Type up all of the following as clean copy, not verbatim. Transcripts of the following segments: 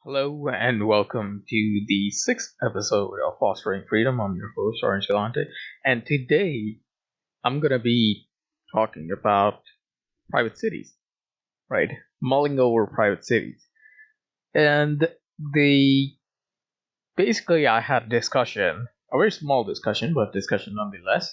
Hello and welcome to the sixth episode of Fostering Freedom. I'm your host, Ohranje Gallante, and today I'm gonna be talking about private cities, right? Mulling over private cities. And the basically I had a discussion, a very small discussion, but discussion nonetheless,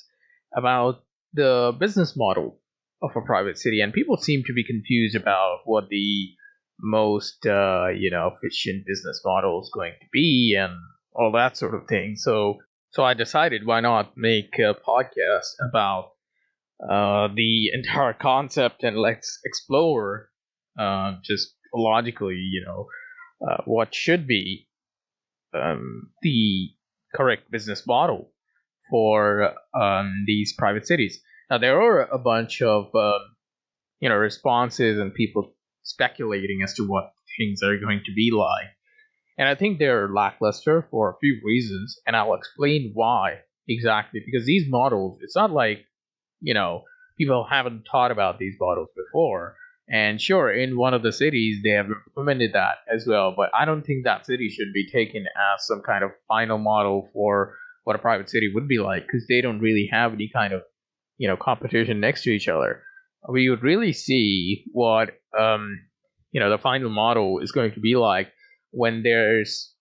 about the business model of a private city, and people seem to be confused about what the most efficient business model is going to be and all that sort of thing. So I decided why not make a podcast about the entire concept and let's explore just logically, what should be the correct business model for these private cities. Now there are a bunch of responses and people speculating as to what things are going to be like, and I think they're lackluster for a few reasons, and I'll explain why exactly. Because these models, it's not like you know people haven't thought about these models before. And sure, in one of the cities they have implemented that as well, but I don't think that city should be taken as some kind of final model for what a private city would be like, because they don't really have any kind of competition next to each other. We would really see what the final model is going to be like when there's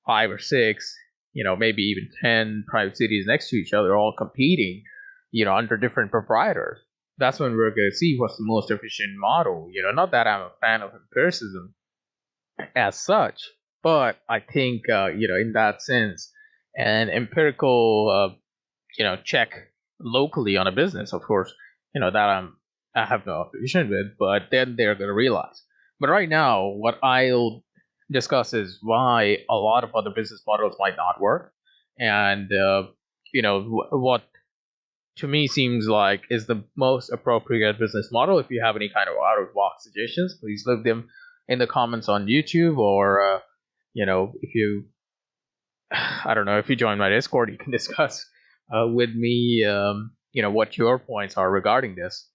five or six, maybe even 10 private cities next to each other, all competing, under different proprietors. That's when we're going to see what's the most efficient model. Not that I'm a fan of empiricism as such, but I think, in that sense, an empirical, check locally on a business, of course, I have no opposition with, but then they're going to realize. But right now, what I'll discuss is why a lot of other business models might not work, and what to me seems like is the most appropriate business model. If you have any kind of out of box suggestions, please leave them in the comments on YouTube, or if you I don't know, if you join my Discord, you can discuss with me, what your points are regarding this.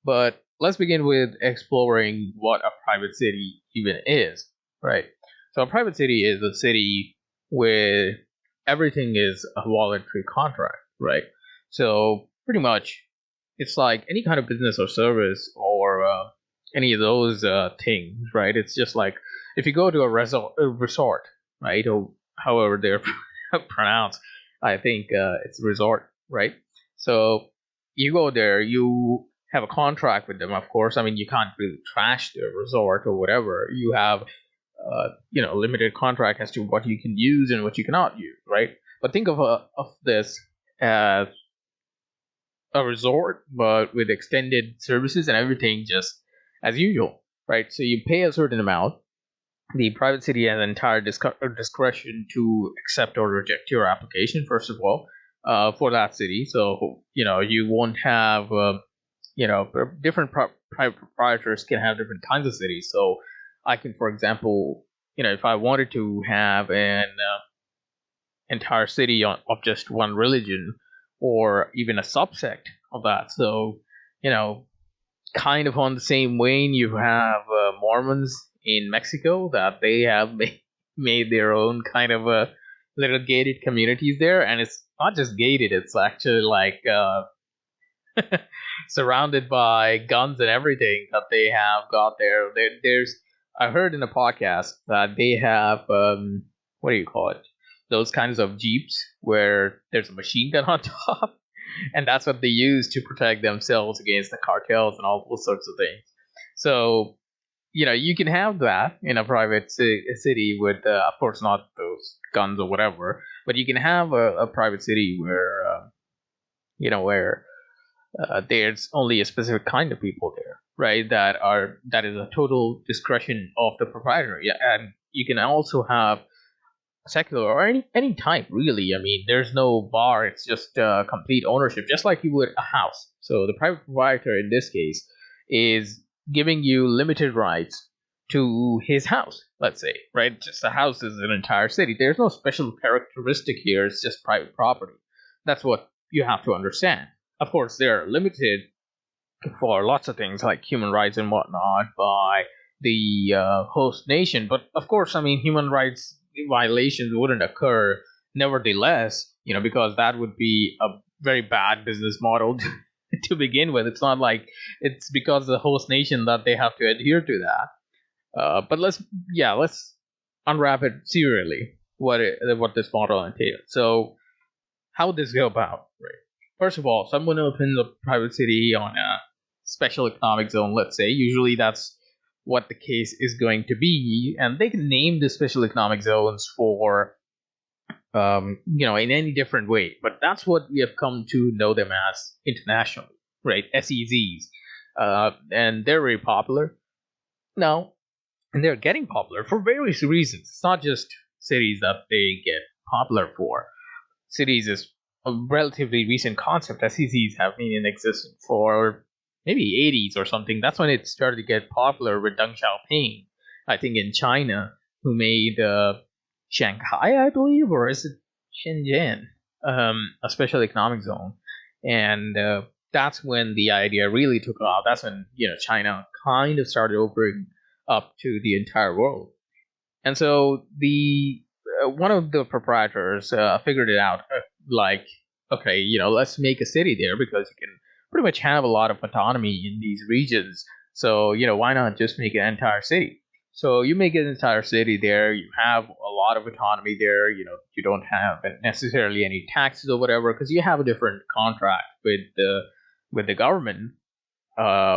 But let's begin with exploring what a private city even is, right? So a private city is a city where everything is a voluntary contract, right? So pretty much, it's like any kind of business or service or any of those things, right? It's just like if you go to a resort, right, or however they're pronounced. I think it's resort, right? So you go there, you have a contract with them, of course. I mean, you can't really trash the resort or whatever. You have, limited contract as to what you can use and what you cannot use, right? But think of this as a resort, but with extended services and everything just as usual, right? So you pay a certain amount. The private city has entire discretion to accept or reject your application, first of all, for that city. So you won't have different private proprietors can have different kinds of cities. So I can, for example, if I wanted to have an entire city of just one religion, or even a subsect of that. So kind of on the same vein, you have Mormons in Mexico that they have made their own kind of little gated communities there, and it's not just gated; it's actually like surrounded by guns and everything that they have got there. There's I heard in a podcast that they have what do you call it? Those kinds of jeeps where there's a machine gun on top, and that's what they use to protect themselves against the cartels and all those sorts of things. So you can have that in a private city with, of course, not those guns or whatever, but you can have a private city where, where there's only a specific kind of people there, right? That is a total discretion of the proprietor. Yeah, and you can also have secular or any type, really. I mean, there's no bar. It's just complete ownership, just like you would a house. So the private proprietor in this case is giving you limited rights to his house, let's say, right? Just the house is an entire city. There's no special characteristic here. It's just private property. That's what you have to understand. Of course, they're limited for lots of things like human rights and whatnot by the host nation. But of course, I mean, human rights violations wouldn't occur nevertheless, because that would be a very bad business model to begin with. It's not like it's because of the host nation that they have to adhere to that. But let's unwrap it serially. What this model entails. So how would this go about? Right. First of all, someone opens a private city on a special economic zone. Let's say usually that's what the case is going to be, and they can name the special economic zones for in any different way. But that's what we have come to know them as internationally, right? SEZs, and they're very popular now, and they're getting popular for various reasons. It's not just cities that they get popular for. Cities is a relatively recent concept. SEZs have been in existence for maybe 80s or something. That's when it started to get popular with Deng Xiaoping, I think in China, who made Shanghai, I believe, or is it Shenzhen, a special economic zone, and that's when the idea really took off. That's when China kind of started opening up to the entire world, and so the one of the proprietors figured it out, like, okay, let's make a city there because you can pretty much have a lot of autonomy in these regions. So why not just make an entire city? So you make an entire city there. You have a lot of autonomy there. You don't have necessarily any taxes or whatever because you have a different contract with the government,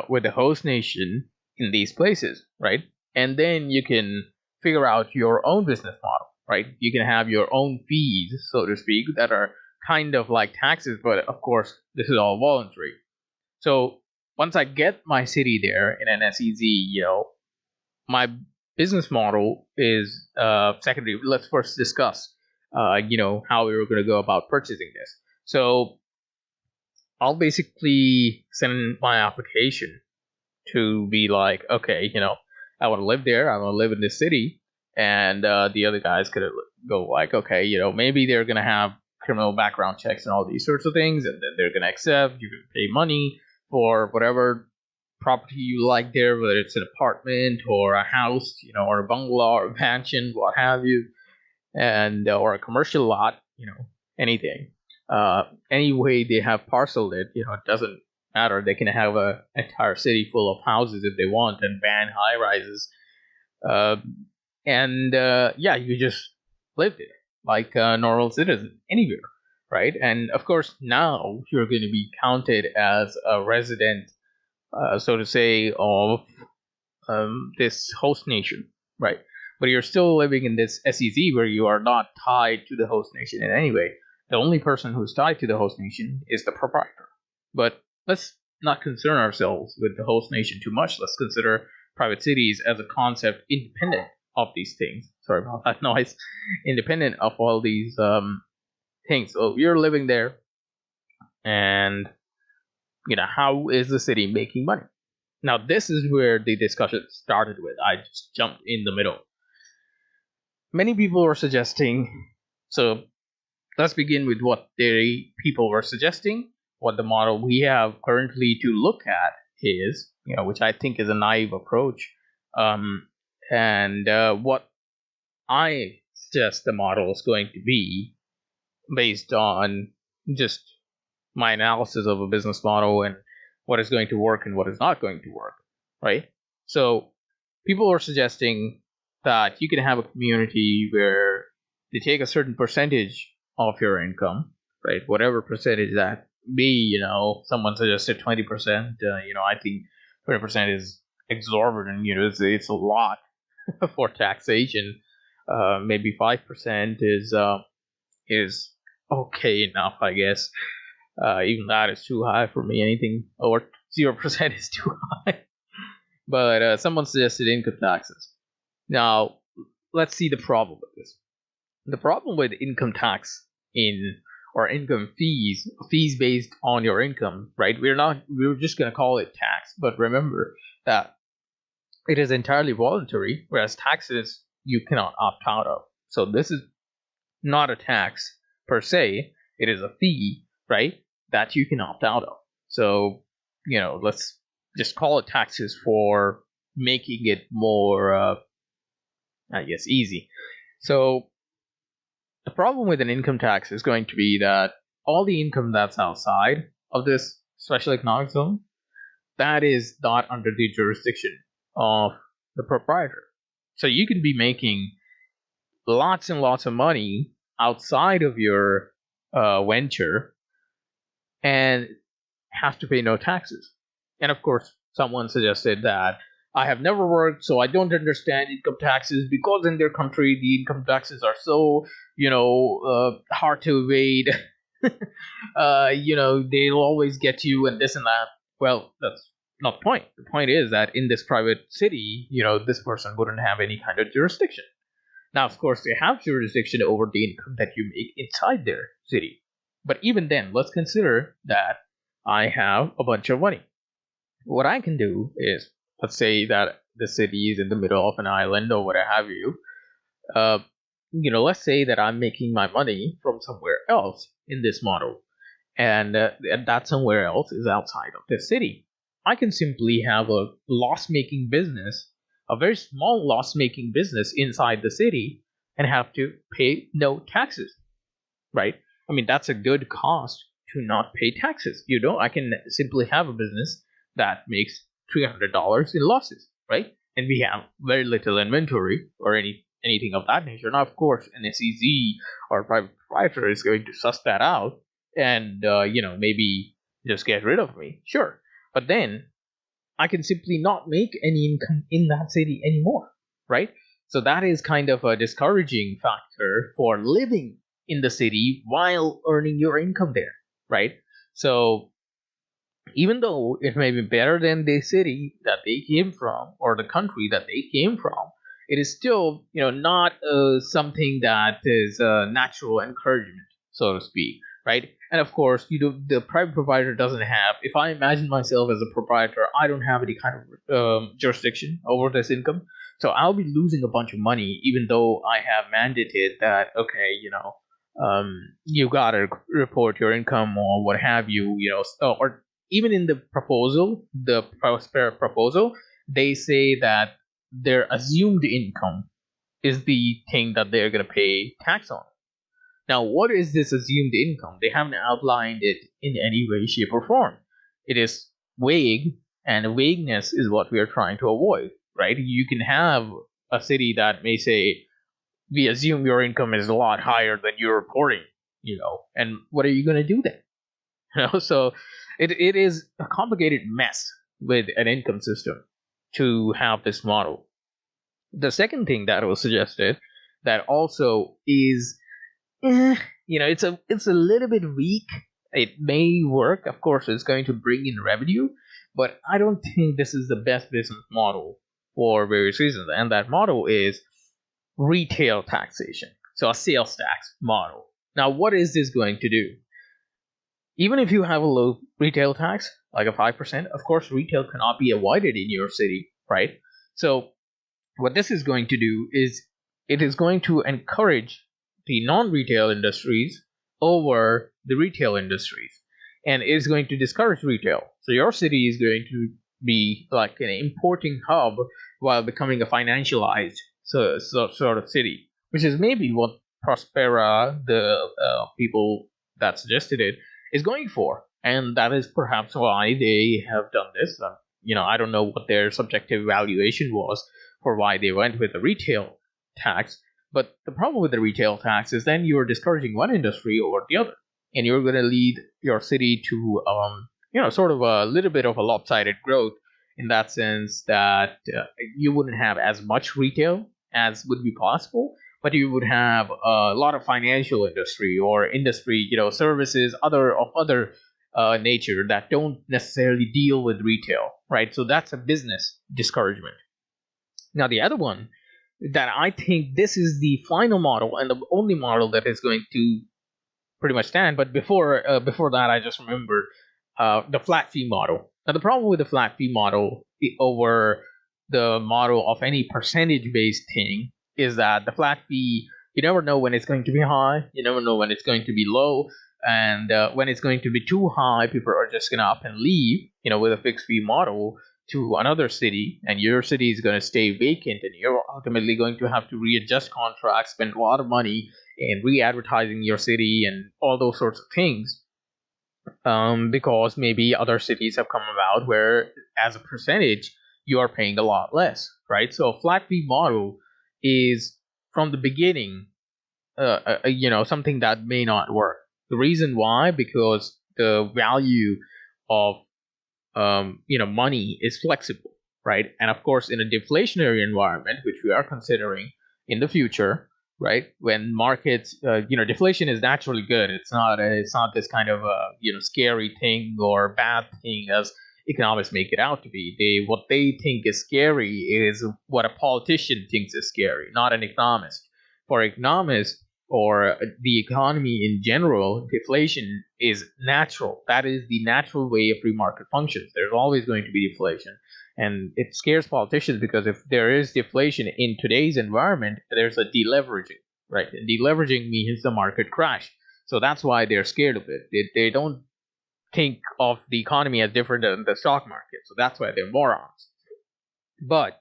with the host nation in these places, right? And then you can figure out your own business model, right? You can have your own fees, so to speak, that are kind of like taxes, but of course, this is all voluntary. So once I get my city there in an SEZ, my business model is secondary. Let's first discuss, how we were going to go about purchasing this. So I'll basically send in my application to be like, okay, I want to live there. I want to live in this city, and the other guys could go like, okay, maybe they're gonna have criminal background checks and all these sorts of things, and then they're gonna accept. You can pay money for whatever property you like there, whether it's an apartment or a house, or a bungalow or a mansion, what have you, and or a commercial lot, anything. Any way they have parceled it, it doesn't matter. They can have an entire city full of houses if they want and ban high rises. And you just live there like a normal citizen anywhere, right? And of course, now you're going to be counted as a resident, so to say, of this host nation, right? But you're still living in this SEZ where you are not tied to the host nation in any way. The only person who's tied to the host nation is the proprietor. But let's not concern ourselves with the host nation too much. Let's consider private cities as a concept independent of these things. Sorry about that noise. Independent of all these things. So you're living there, and how is the city making money? Now this is where the discussion started with. I just jumped in the middle. Many people were suggesting. So let's begin with what the people were suggesting. What the model we have currently to look at is, which I think is a naive approach. And what I suggest the model is going to be based on just my analysis of a business model and what is going to work and what is not going to work, right? So people are suggesting that you can have a community where they take a certain percentage of your income, right? Whatever percentage that be, someone suggested 20%. I think 20% is exorbitant. It's a lot for taxation. Maybe 5% is okay enough, I guess. Even that is too high for me. Anything over 0% is too high. But someone suggested income taxes. Now, let's see the problem with this. The problem with income tax or income fees based on your income, right? We're just going to call it tax. But remember that it is entirely voluntary, whereas taxes you cannot opt out of. So this is not a tax per se. It is a fee, right, that you can opt out of. So, let's just call it taxes for making it more, I guess, easy. So the problem with an income tax is going to be that all the income that's outside of this special economic zone, that is not under the jurisdiction of the proprietor. So you can be making lots and lots of money outside of your venture and have to pay no taxes. And of course, someone suggested that I have never worked, so I don't understand income taxes because in their country the income taxes are so, hard to evade. They'll always get you and this and that. Well, that's not the point. The point is that in this private city, this person wouldn't have any kind of jurisdiction. Now, of course, they have jurisdiction over the income that you make inside their city. But even then, let's consider that I have a bunch of money. What I can do is, let's say that the city is in the middle of an island or what have you. Let's say that I'm making my money from somewhere else in this model, and that somewhere else is outside of the city. I can simply have a loss-making business, a very small loss-making business inside the city, and have to pay no taxes, right? I mean, that's a good cost to not pay taxes. I can simply have a business that makes $300 in losses, right? And we have very little inventory or anything of that nature. Now, of course, an SEZ or private proprietor is going to suss that out and, maybe just get rid of me. Sure. But then I can simply not make any income in that city anymore, right? So that is kind of a discouraging factor for living in the city while earning your income there, right? So even though it may be better than the city that they came from or the country that they came from, it is still, not something that is a natural encouragement, so to speak, right? And of course, the private provider doesn't have. If I imagine myself as a proprietor, I don't have any kind of jurisdiction over this income, so I'll be losing a bunch of money, even though I have mandated that. Okay, you gotta report your income or what have you, or even in the proposal, the Prosper proposal, they say that their assumed income is the thing that they're going to pay tax on. Now, what is this assumed income? They haven't outlined it in any way, shape, or form. It is vague, and vagueness is what we are trying to avoid, right? You can have a city that may say, we assume your income is a lot higher than you're reporting, and what are you going to do then? So it is a complicated mess with an income system to have this model. The second thing that was suggested that also is, it's a little bit weak. It may work, of course, it's going to bring in revenue, but I don't think this is the best business model for various reasons. And that model is retail taxation, so a sales tax model. Now, what is this going to do? Even if you have a low retail tax, like a 5%, of course, retail cannot be avoided in your city, right? So what this is going to do is it is going to encourage the non-retail industries over the retail industries, and it is going to discourage retail. So your city is going to be like an importing hub while becoming a financialized sort of city, which is maybe what Prospera, the people that suggested it, is going for, and that is perhaps why they have done this. I don't know what their subjective evaluation was for why they went with the retail tax, but the problem with the retail tax is then you're discouraging one industry over the other, and you're going to lead your city to, sort of a little bit of a lopsided growth in that sense that you wouldn't have as much retail as would be possible, but you would have a lot of financial industry or industry, services other nature that don't necessarily deal with retail, right? So that's a business discouragement. Now, the other one that I think this is the final model and the only model that is going to pretty much stand. But before that, I just remembered the flat fee model. Now, the problem with the flat fee model over the model of any percentage based thing is that the flat fee, you never know when it's going to be high, you never know when it's going to be low, and when it's going to be too high, people are just going to up and leave. With a fixed fee model, to another city, and your city is going to stay vacant, and you're ultimately going to have to readjust contracts, spend a lot of money in re-advertising your city and all those sorts of things, because maybe other cities have come about where, as a percentage, you are paying a lot less, right? So a flat fee model is from the beginning, something that may not work. The reason why, because the value of money is flexible, right? And of course, in a deflationary environment, which we are considering in the future, right? When markets, deflation is naturally good. It's not this kind of scary thing or bad thing as economists make it out to be. What they think is scary is what a politician thinks is scary, not an economist. For economists, or the economy in general, deflation is natural. That is the natural way a free market functions. There's always going to be deflation. And it scares politicians because if there is deflation in today's environment, there's a deleveraging, right? And deleveraging means the market crash. So that's why they're scared of it. They don't think of the economy as different than the stock market. So that's why they're morons. But,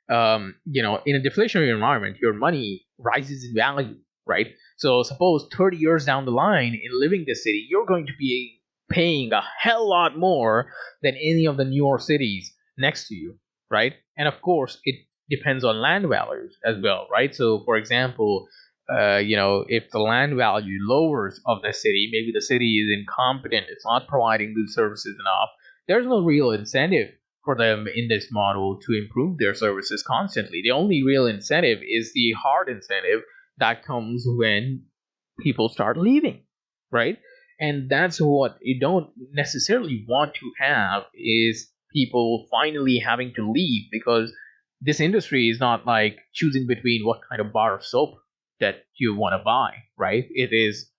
in a deflationary environment, your money rises in value, right? So suppose 30 years down the line in living this city, you're going to be paying a hell lot more than any of the newer cities next to you, right? And of course, it depends on land values as well, right? So for example, if the land value lowers of the city, maybe the city is incompetent, it's not providing good services enough, there's no real incentive for them in this model to improve their services constantly. The only real incentive is the hard incentive that comes when people start leaving, right? And that's what you don't necessarily want to have, is people finally having to leave, because this industry is not like choosing between what kind of bar of soap that you want to buy, right? It is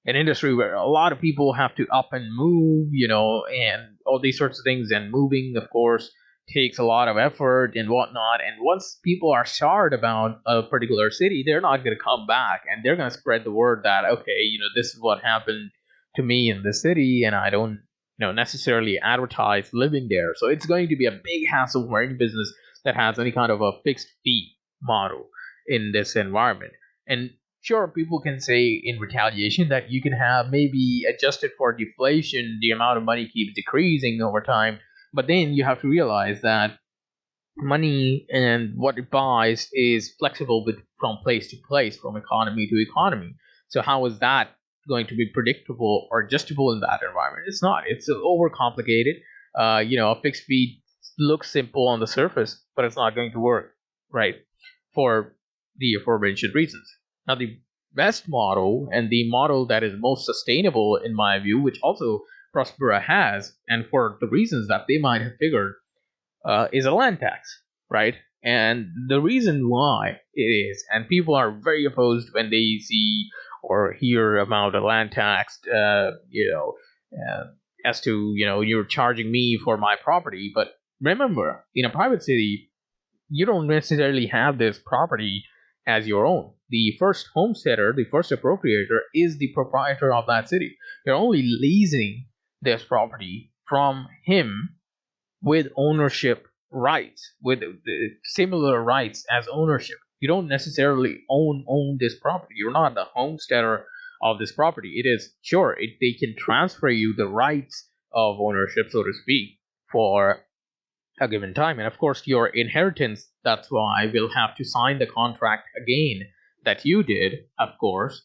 an industry where a lot of people have to up and move, and all these sorts of things. And moving, of course, takes a lot of effort and whatnot. And once people are scarred about a particular city, they're not going to come back, and they're going to spread the word that, okay, this is what happened to me in the city, and I don't, necessarily advertise living there. So it's going to be a big hassle for any business that has any kind of a fixed fee model in this environment. And sure, people can say in retaliation that you can have, maybe adjusted for deflation, the amount of money keeps decreasing over time. But then you have to realize that money and what it buys is flexible from place to place, from economy to economy. So how is that going to be predictable or adjustable in that environment? It's not. It's overcomplicated. A fixed fee looks simple on the surface, but it's not going to work, right? For the aforementioned reasons. Now, the best model, and the model that is most sustainable in my view, which also Prospera has, and for the reasons that they might have figured, is a land tax, right? And the reason why it is, and people are very opposed when they see or hear about a land tax, as to, you're charging me for my property. But remember, in a private city, you don't necessarily have this property as your own. The first homesteader, the first appropriator, is the proprietor of that city. You're only leasing this property from him with ownership rights, with similar rights as ownership. You don't necessarily own this property. You're not the homesteader of this property. It is, sure, they can transfer you the rights of ownership, so to speak, for a given time. And of course, your inheritance, that's why will have to sign the contract again that you did. Of course,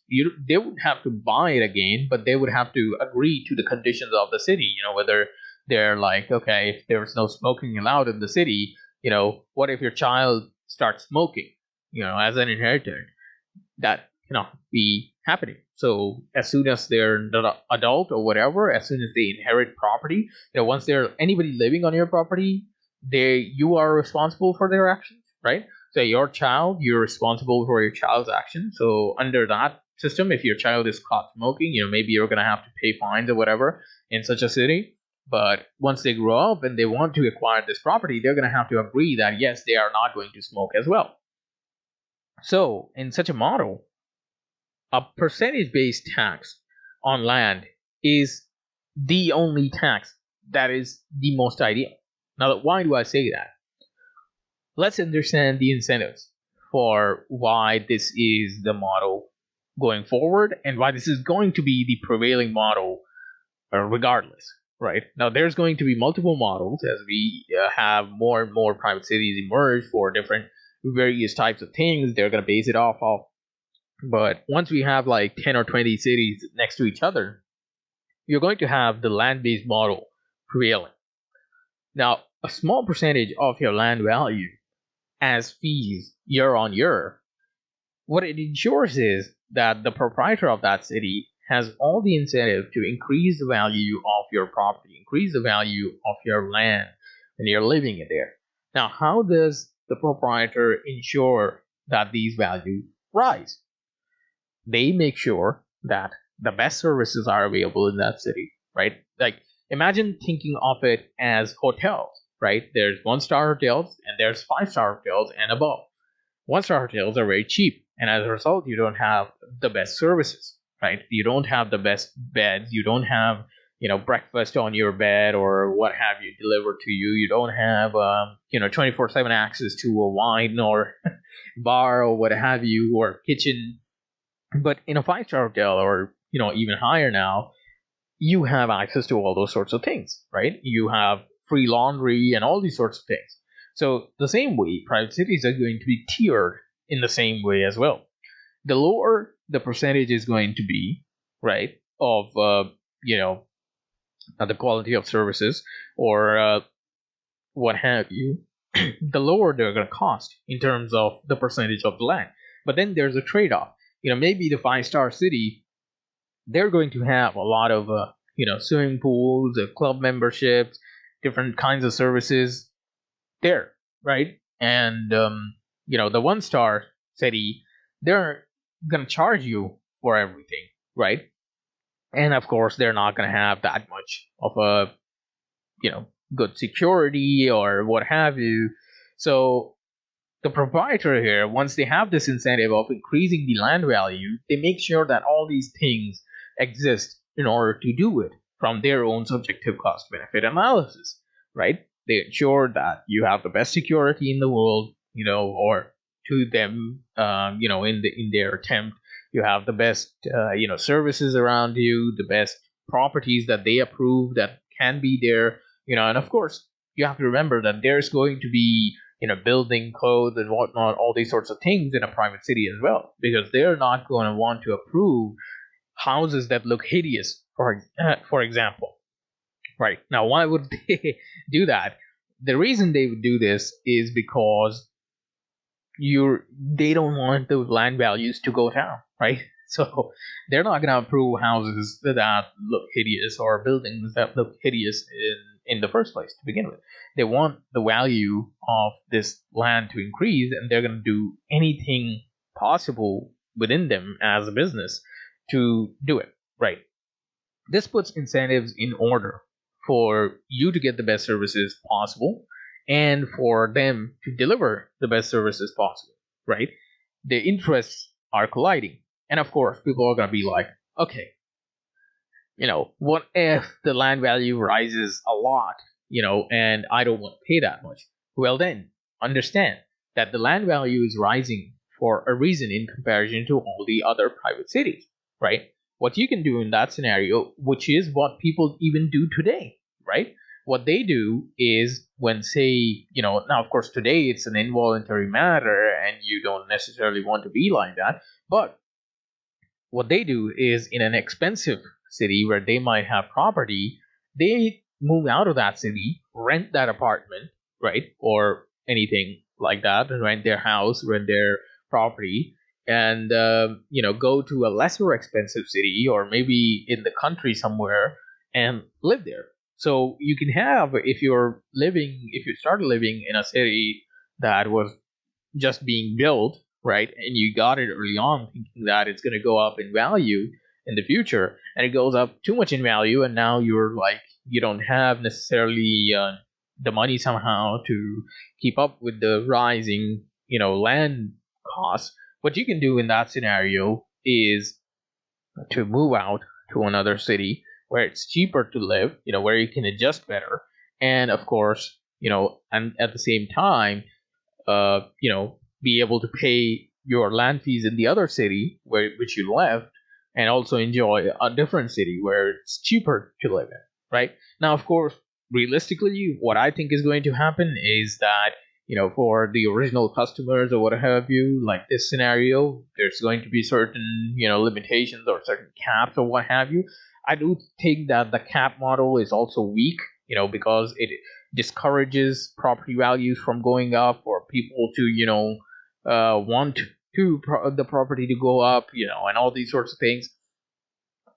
they would have to buy it again, but they would have to agree to the conditions of the city. Whether they're like, okay, if there's no smoking allowed in the city, what if your child starts smoking, as an inheritor? That cannot be happening. So as soon as they're an adult or whatever, as soon as they inherit property, once they're anybody living on your property, you are responsible for their actions, right? So your child, you're responsible for your child's actions. So under that system, if your child is caught smoking, maybe you're gonna have to pay fines or whatever in such a city. But once they grow up and they want to acquire this property, they're gonna have to agree that yes, they are not going to smoke as well. So in such a model, a percentage-based tax on land is the only tax that is the most ideal. Now, why do I say that? Let's understand the incentives for why this is the model going forward and why this is going to be the prevailing model regardless. Right now, there's going to be multiple models as we have more and more private cities emerge for different various types of things they're going to base it off of. But once we have like 10 or 20 cities next to each other, you're going to have the land based model prevailing. Now, a small percentage of your land value as fees year on year, what it ensures is that the proprietor of that city has all the incentive to increase the value of your property, increase the value of your land when you're living in there. Now, how does the proprietor ensure that these values rise? They make sure that the best services are available in that city, right? Like, imagine thinking of it as hotels, right? There's 1-star hotels and there's 5-star hotels and above. 1-star hotels are very cheap, and as a result, you don't have the best services, right? You don't have the best beds. You don't have, breakfast on your bed or what have you delivered to you. You don't have, 24/7 access to a wine or bar or what have you, or kitchen. But in a 5-star hotel, or even higher now, you have access to all those sorts of things, right? You have free laundry and all these sorts of things. So the same way, private cities are going to be tiered in the same way as well. The lower the percentage is going to be, right, of the quality of services or what have you, the lower they're going to cost in terms of the percentage of the land. But then there's a trade-off. Maybe the 5-star city, they're going to have a lot of swimming pools, club memberships, different kinds of services there, right? And the 1-star city, they're gonna charge you for everything, right? And of course, they're not gonna have that much of a good security or what have you. So the proprietor here, once they have this incentive of increasing the land value, they make sure that all these things exist in order to do it from their own subjective cost benefit analysis, right? They ensure that you have the best security in the world, or to them, in their attempt, you have the best, services around you, the best properties that they approve that can be there, and of course, you have to remember that there's going to be building codes and whatnot, all these sorts of things in a private city as well, because they're not going to want to approve houses that look hideous, for example. Right. Now, why would they do that? The reason they would do this is because they don't want the land values to go down, right? So they're not going to approve houses that look hideous or buildings that look hideous in the first place to begin with. They want the value of this land to increase, and they're going to do anything possible within them as a business to do it, right? This puts incentives in order for you to get the best services possible and for them to deliver the best services possible, right? The interests are colliding. And of course, people are going to be like, okay, what if the land value rises a lot, and I don't want to pay that much? Well, then understand that the land value is rising for a reason in comparison to all the other private cities, right? What you can do in that scenario, which is what people even do today, right? What they do is when, say, now of course today it's an involuntary matter and you don't necessarily want to be like that, but what they do is in an expensive city where they might have property, they move out of that city, rent that apartment, right? Or anything like that, rent their house, rent their property, and go to a lesser expensive city or maybe in the country somewhere and live there. So you can have, if you start living in a city that was just being built, right, and you got it early on thinking that it's going to go up in value in the future, and it goes up too much in value, and now you're like, you don't have necessarily the money somehow to keep up with the rising land costs. What you can do in that scenario is to move out to another city where it's cheaper to live, where you can adjust better, and of course and at the same time, be able to pay your land fees in the other city which you left, and also enjoy a different city where it's cheaper to live in, right? Now, of course, realistically, what I think is going to happen is that, for the original customers or what have you, like this scenario, there's going to be certain, limitations or certain caps or what have you. I do think that the cap model is also weak, because it discourages property values from going up, or people to want the property to go up, and all these sorts of things.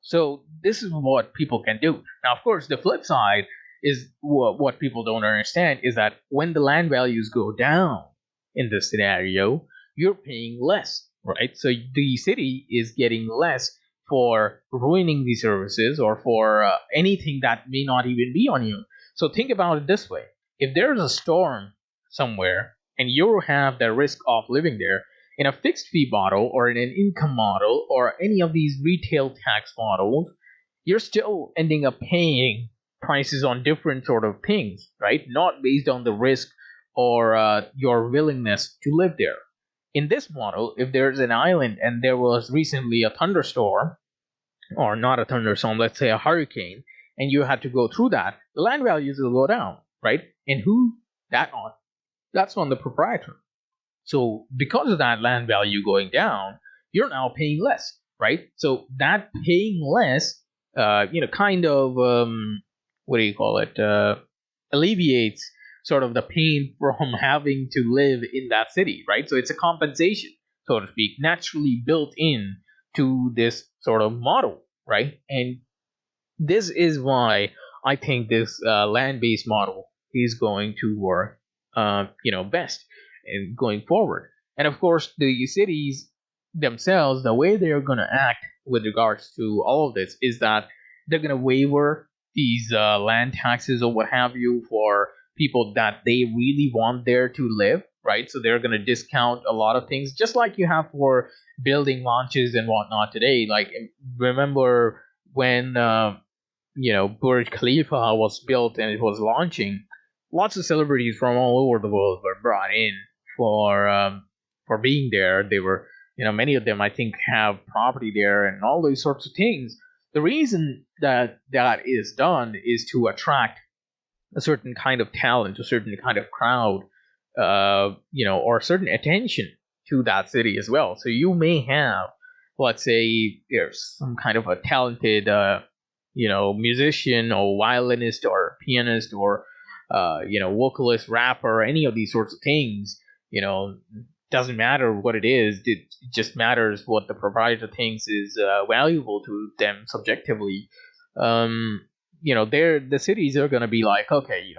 So this is what people can do. Now, of course, the flip side is what people don't understand is that when the land values go down in this scenario, you're paying less, right? So the city is getting less for ruining the services or for anything that may not even be on you. So think about it this way: if there's a storm somewhere and you have the risk of living there, in a fixed fee model or in an income model or any of these retail tax models, you're still ending up paying prices on different sort of things, right? Not based on the risk or your willingness to live there. In this model, if there's an island and there was recently a thunderstorm, or not a thunderstorm, let's say a hurricane, and you had to go through that, the land values will go down, right? And who that on? That's on the proprietor. So because of that land value going down, you're now paying less, right? So that paying less, kind of, what do you call it? Alleviates sort of the pain from having to live in that city, right? So it's a compensation, so to speak, naturally built in to this sort of model, right? And this is why I think this land-based model is going to work, best in going forward. And of course, the cities themselves, the way they're going to act with regards to all of this is that they're going to waiver these land taxes or what have you for people that they really want there to live, right? So they're going to discount a lot of things, just like you have for building launches and whatnot today. Like, remember when Burj Khalifa was built and it was launching, lots of celebrities from all over the world were brought in for being there. They were, many of them I think have property there and all these sorts of things. The reason that is done is to attract a certain kind of talent, a certain kind of crowd, or certain attention to that city as well. So you may have, let's say, there's some kind of a talented, musician or violinist or pianist or, vocalist, rapper, any of these sorts of things. Doesn't matter what it is. It just matters what the proprietor thinks is valuable to them subjectively. The cities are going to be like, okay,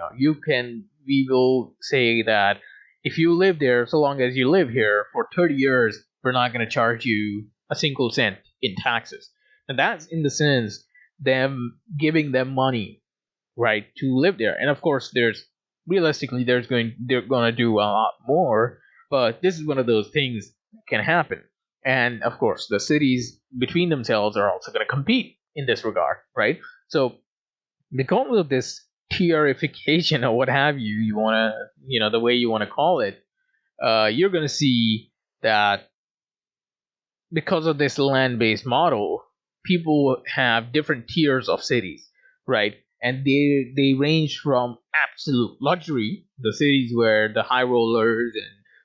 we will say that if you live there, so long as you live here for 30 years, we're not going to charge you a single cent in taxes. And that's in the sense them giving them money, right, to live there. And of course, they're going to do a lot more, but this is one of those things that can happen. And of course, the cities between themselves are also going to compete in this regard, right? So because of this tierification or what have you, the way you want to call it, you're going to see that because of this land-based model, people have different tiers of cities, right? And they range from absolute luxury, the cities where the high rollers and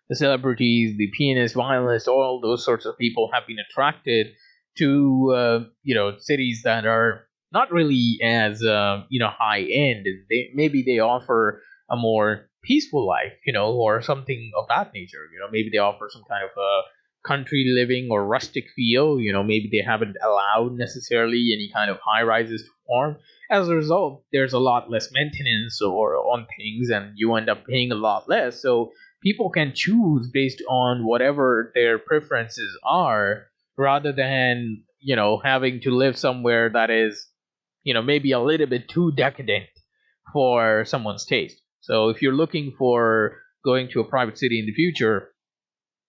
the celebrities, the pianists, violinists, all those sorts of people have been attracted to, cities that are not really as, high end. Maybe they offer a more peaceful life, or something of that nature. Maybe they offer some kind of a country living or rustic feel. Maybe they haven't allowed necessarily any kind of high rises to form. As a result, there's a lot less maintenance or on things, and you end up paying a lot less. So people can choose based on whatever their preferences are, rather than having to live somewhere that is maybe a little bit too decadent for someone's taste. So if you're looking for going to a private city in the future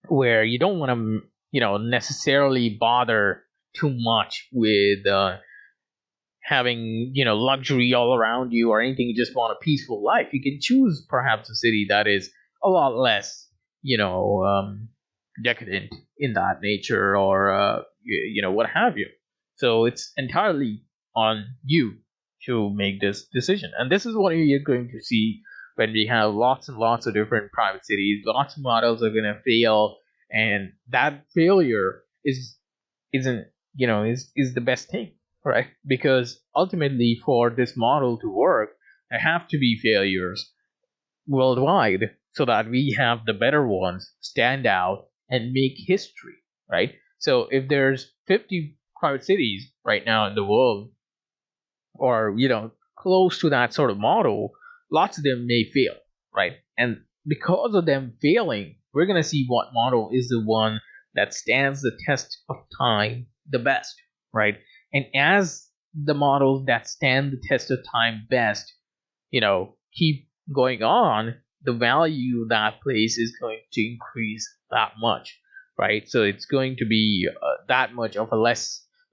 where you don't want to necessarily bother too much with having luxury all around you or anything. You just want a peaceful life, you can choose perhaps a city that is a lot less you know decadent in that nature, or what have you. So it's entirely on you to make this decision, and this is what you're going to see when we have lots and lots of different private cities. Lots of models are going to fail, and that failure isn't is the best thing, right? Because ultimately, for this model to work, there have to be failures worldwide so that we have the better ones stand out and make history, right? So if there's 50 private cities right now in the world, or close to that sort of model, lots of them may fail, right? And because of them failing, we're going to see what model is the one that stands the test of time the best, right? And as the models that stand the test of time best keep going on, the value of that place is going to increase that much, right? So it's going to be that much of a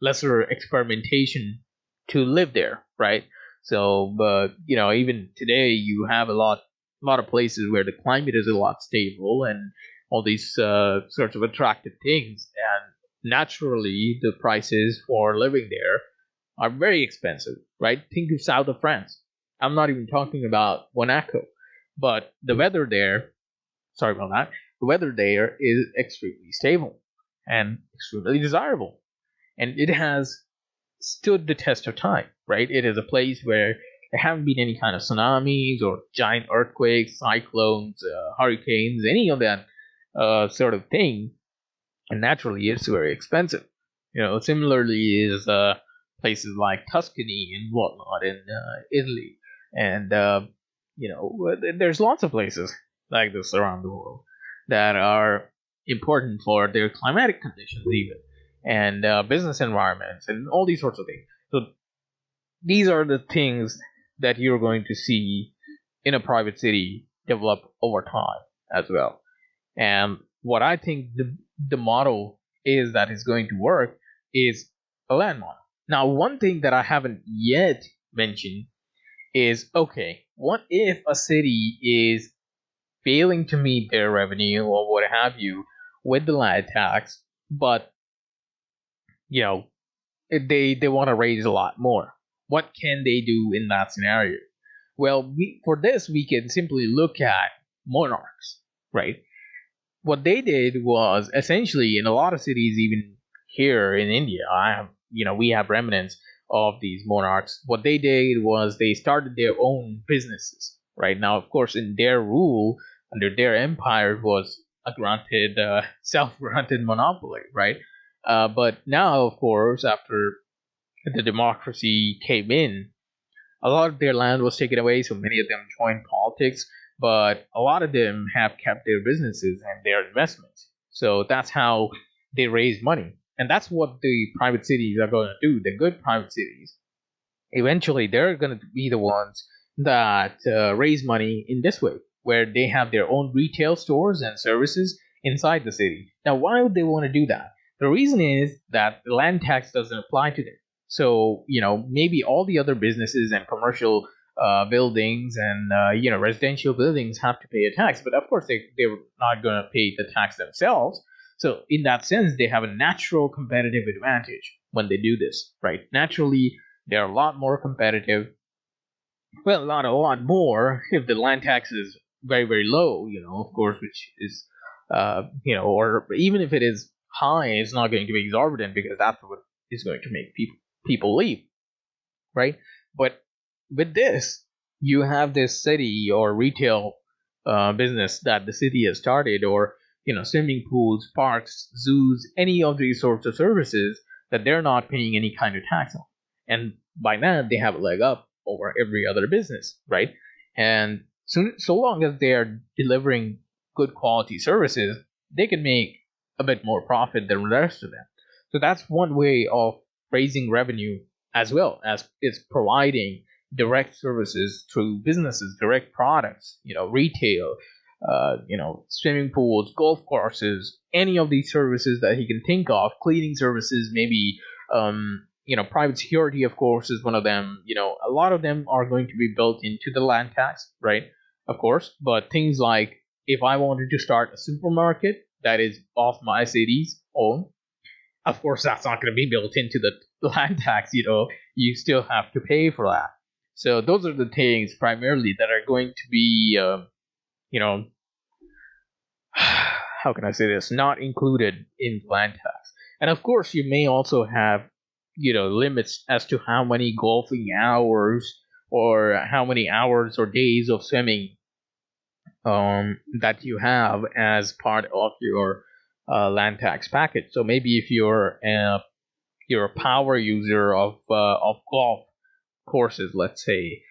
lesser experimentation to live there, right? So, but even today, you have a lot of places where the climate is a lot stable and all these sorts of attractive things, and naturally, the prices for living there are very expensive, right? Think of south of France. I'm not even talking about Monaco, but the weather there, sorry about that, the weather there is extremely stable and extremely desirable. And it has stood the test of time, right? It is a place where there haven't been any kind of tsunamis or giant earthquakes, cyclones, hurricanes, any of that sort of thing. And naturally, it's very expensive. Similarly is places like Tuscany and whatnot in Italy, and there's lots of places like this around the world that are important for their climatic conditions, even, and business environments, and all these sorts of things. So these are the things that you're going to see in a private city develop over time as well. And what I think the model is that is going to work is a land model. Now, one thing that I haven't yet mentioned is, okay, what if a city is failing to meet their revenue or what have you with the land tax, but you know they want to raise a lot more? What can they do in that scenario? Well, for this, we can simply look at monarchs, right? What they did was essentially in a lot of cities, even here in India, we have remnants of these monarchs. What they did was they started their own businesses. Right now, of course, in their rule under their empire, it was a granted, self-granted monopoly, right? But now, of course, after the democracy came in, a lot of their land was taken away, so many of them joined politics, but a lot of them have kept their businesses and their investments. So that's how they raise money. And that's what the private cities are going to do. The good private cities, eventually, they're going to be the ones that raise money in this way, where they have their own retail stores and services inside the city. Now, why would they want to do that? The reason is that the land tax doesn't apply to them. So, maybe all the other businesses and commercial buildings and, residential buildings have to pay a tax. But of course, they're not going to pay the tax themselves. So, in that sense, they have a natural competitive advantage when they do this, right? Naturally, they're a lot more competitive. Well, not a lot more if the land tax is very, very low, of course, which is, or even if it is high, it's not going to be exorbitant because that's what is going to make people leave, right? But with this, you have this city or retail business that the city has started, or swimming pools, parks, zoos, any of these sorts of services that they're not paying any kind of tax on, and by that they have a leg up over every other business, right? And so long as they are delivering good quality services, they can make a bit more profit than the rest of them. So that's one way of raising revenue, as well as it's providing direct services through businesses, direct products, retail, swimming pools, golf courses, any of these services that he can think of, cleaning services, maybe, private security, of course, is one of them. A lot of them are going to be built into the land tax, right? Of course, but things like if I wanted to start a supermarket that is off my city's own, of course, that's not going to be built into the land tax. You still have to pay for that. So those are the things primarily that are going to be, you know, how can I say this, not included in land tax. And of course, you may also have, limits as to how many golfing hours or how many hours or days of swimming that you have as part of your land tax package. So maybe if you're a power user of golf courses, let's say,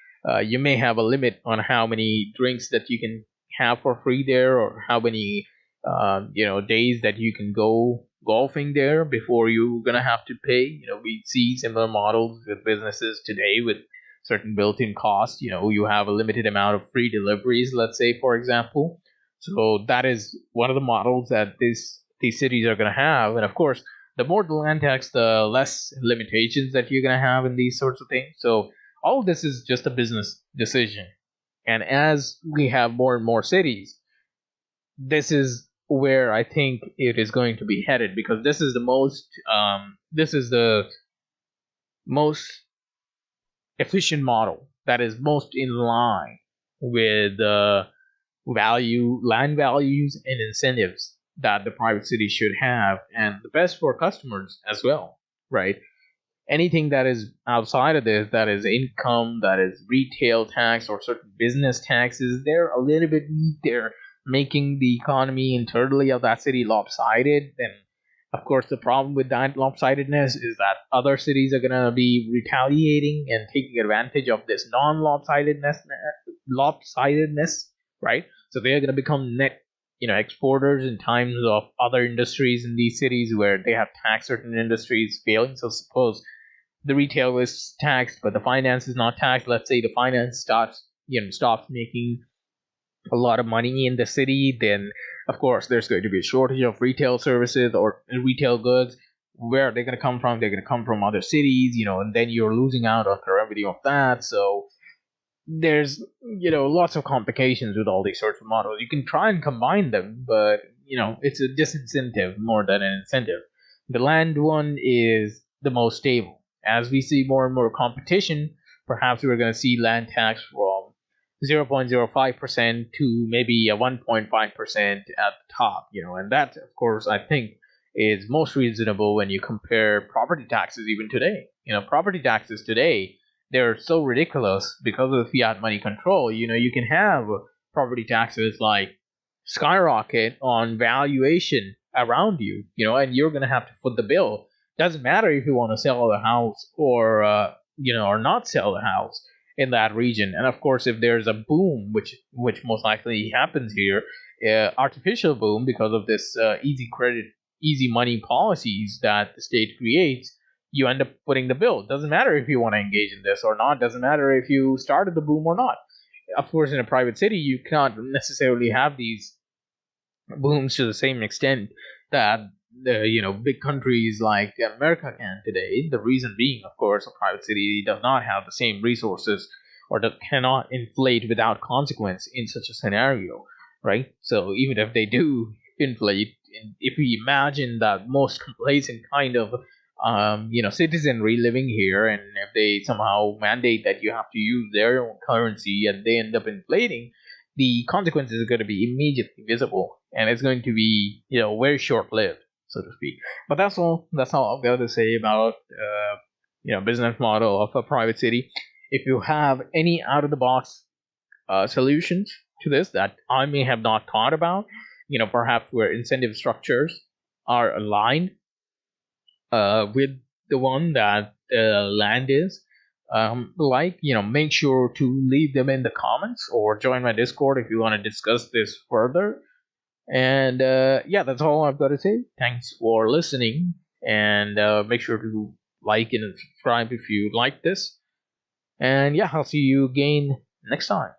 you may have a limit on how many drinks that you can have for free there, or how many days that you can go golfing there before you're gonna have to pay. We see similar models with businesses today with certain built-in costs. You have a limited amount of free deliveries, let's say, for example. So that is one of the models that these cities are going to have. And of course, the more the land tax, the less limitations that you're going to have in these sorts of things. So all of this is just a business decision. And as we have more and more cities, this is where I think it is going to be headed, because this is the most efficient model that is most in line with land values and incentives that the private city should have, and the best for customers as well, right? Anything that is outside of this, that is income, that is retail tax or certain business taxes, they're a little bit weak. They're making the economy internally of that city lopsided. And of course, the problem with that lopsidedness is that other cities are going to be retaliating and taking advantage of this lopsidedness, right? So they're going to become net, exporters in times of other industries in these cities where they have taxed certain industries failing. So suppose the retail is taxed, but the finance is not taxed. Let's say the finance stops making a lot of money in the city, then of course there's going to be a shortage of retail services or retail goods. Where are they going to come from? They're going to come from other cities, and then you're losing out on the revenue of that. So there's lots of complications with all these sorts of models. You can try and combine them, but it's a disincentive more than an incentive. The land one is the most stable. As we see more and more competition, perhaps we're going to see land tax from 0.05% to maybe a 1.5% at the top, and that, of course, I think is most reasonable when you compare property taxes even today. Property taxes today, they're so ridiculous because of the fiat money control. You can have property taxes like skyrocket on valuation around you, and you're going to have to foot the bill. Doesn't matter if you want to sell the house or not sell the house in that region. And of course, if there's a boom, which most likely happens here, artificial boom because of this easy credit, easy money policies that the state creates, you end up footing the bill. Doesn't matter if you want to engage in this or not. Doesn't matter if you started the boom or not. Of course, in a private city, you cannot necessarily have these booms to the same extent that big countries like America can today. The reason being, of course, a private city does not have the same resources, or that cannot inflate without consequence in such a scenario, right? So even if they do inflate, if we imagine that most complacent kind of citizenry living here, and if they somehow mandate that you have to use their own currency and they end up inflating, the consequences are going to be immediately visible, and it's going to be very short-lived, so to speak. But that's all I've got to say about business model of a private city. If you have any out of the box solutions to this that I may have not thought about, perhaps where incentive structures are aligned with the one that land is, make sure to leave them in the comments or join my Discord if you want to discuss this further. And that's all I've got to say. Thanks for listening, and make sure to like and subscribe if you like this. And I'll see you again next time.